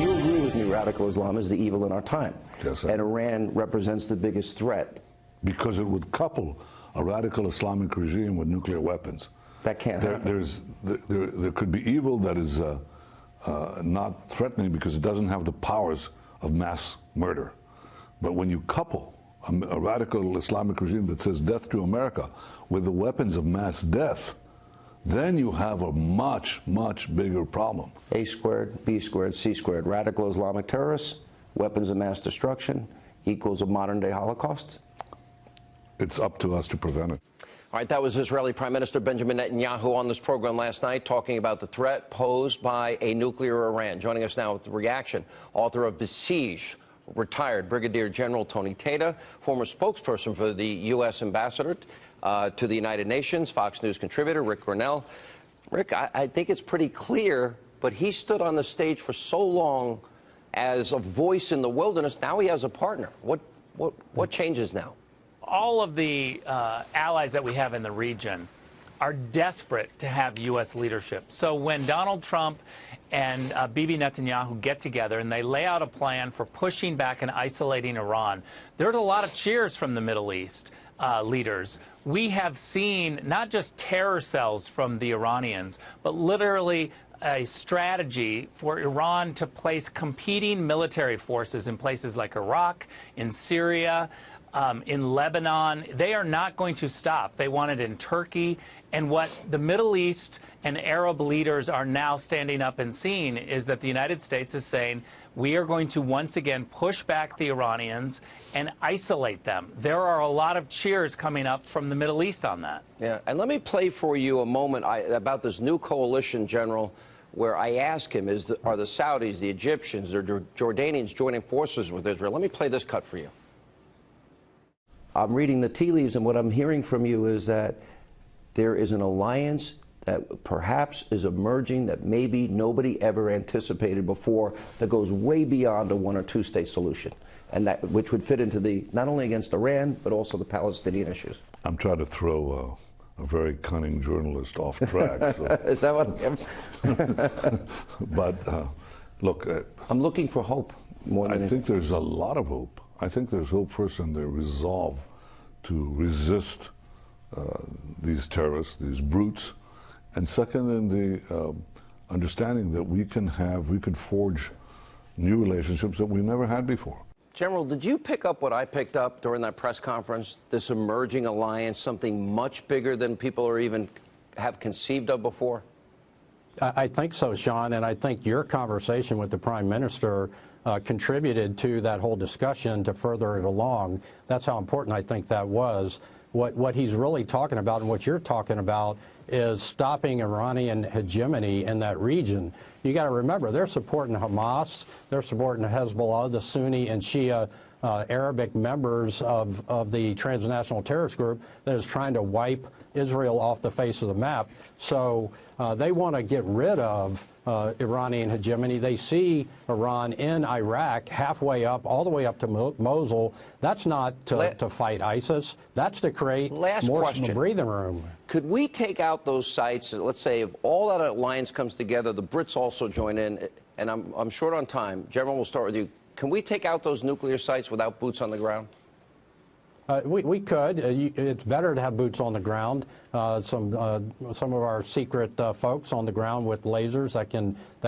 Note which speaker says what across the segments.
Speaker 1: you agree with me, radical Islam is the evil in our time.
Speaker 2: Yes, sir.
Speaker 1: And Iran represents the biggest threat.
Speaker 2: Because it would couple a radical Islamic regime with nuclear weapons.
Speaker 1: That can't happen.
Speaker 2: There could be evil that is not threatening because it doesn't have the powers of mass murder. But when you couple a radical Islamic regime that says death to America with the weapons of mass death, then you have a much, much bigger problem.
Speaker 1: A squared, B squared, C squared. Radical Islamic terrorists, weapons of mass destruction equals a modern-day Holocaust?
Speaker 2: It's up to us to prevent it.
Speaker 3: All right, that was Israeli Prime Minister Benjamin Netanyahu on this program last night talking about the threat posed by a nuclear Iran. Joining us now with the reaction, author of Besiege, retired Brigadier General Tony Tata, former spokesperson for the U.S. ambassador to the United Nations, Fox News contributor Rick Grinnell. Rick, I think it's pretty clear, but he stood on the stage for so long as a voice in the wilderness. Now he has a partner. What changes now?
Speaker 4: All of the allies that we have in the region are desperate to have U.S. leadership. So when Donald Trump and Bibi Netanyahu get together and they lay out a plan for pushing back and isolating Iran, there's a lot of cheers from the Middle East leaders. We have seen not just terror cells from the Iranians, but literally a strategy for Iran to place competing military forces in places like Iraq, in Syria, in Lebanon. They are not going to stop. They want it in Turkey. And what the Middle East and Arab leaders are now standing up and seeing is that the United States is saying, we are going to once again push back the Iranians and isolate them. There are a lot of cheers coming up from the Middle East on that.
Speaker 3: Yeah, and let me play for you a moment about this new coalition, General, where I ask him, are the Saudis, the Egyptians, the Jordanians joining forces with Israel? Let me play this cut for you.
Speaker 1: I'm reading the tea leaves, and what I'm hearing from you is that there is an alliance that perhaps is emerging that maybe nobody ever anticipated before, that goes way beyond a one or two state solution, and that which would fit into the not only against Iran but also the Palestinian issues.
Speaker 2: I'm trying to throw a very cunning journalist off track. So.
Speaker 1: Is that what?
Speaker 2: But look,
Speaker 1: I'm looking for hope.
Speaker 2: I think there's a lot of hope. I think there's hope first in their resolve to resist these terrorists, these brutes, and second in the understanding that we can forge new relationships that we never had before.
Speaker 3: General, did you pick up what I picked up during that press conference, this emerging alliance, something much bigger than people or even have conceived of before?
Speaker 5: I think so, Sean, and I think your conversation with the Prime Minister contributed to that whole discussion to further it along. That's how important I think that was. What he's really talking about and what you're talking about is stopping Iranian hegemony in that region. You got to remember, they're supporting Hamas, they're supporting Hezbollah, the Sunni and Shia Arabic members of the transnational terrorist group that is trying to wipe Israel off the face of the map. So they want to get rid of Iranian hegemony. They see Iran in Iraq halfway up, all the way up to Mosul. That's not to fight ISIS. That's to create more breathing room.
Speaker 3: Could we take out those sites? Let's say if all that alliance comes together, the Brits also join in, and I'm short on time. General, we'll start with you. Can we take out those nuclear sites without boots on the ground?
Speaker 5: We could. It's better to have boots on the ground. Some of our secret folks on the ground with lasers that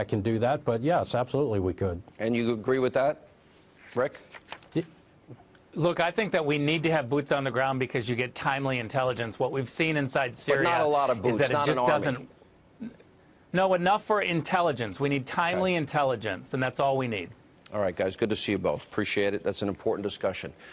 Speaker 5: can do that. But yes, absolutely, we could.
Speaker 3: And you agree with that, Rick?
Speaker 4: Look, I think that we need to have boots on the ground because you get timely intelligence. What we've seen inside Syria
Speaker 3: but not a lot of boots,
Speaker 4: is that
Speaker 3: not
Speaker 4: it just doesn't. No, enough for intelligence. We need timely intelligence, and that's all we need.
Speaker 3: All right, guys, good to see you both. Appreciate it. That's an important discussion.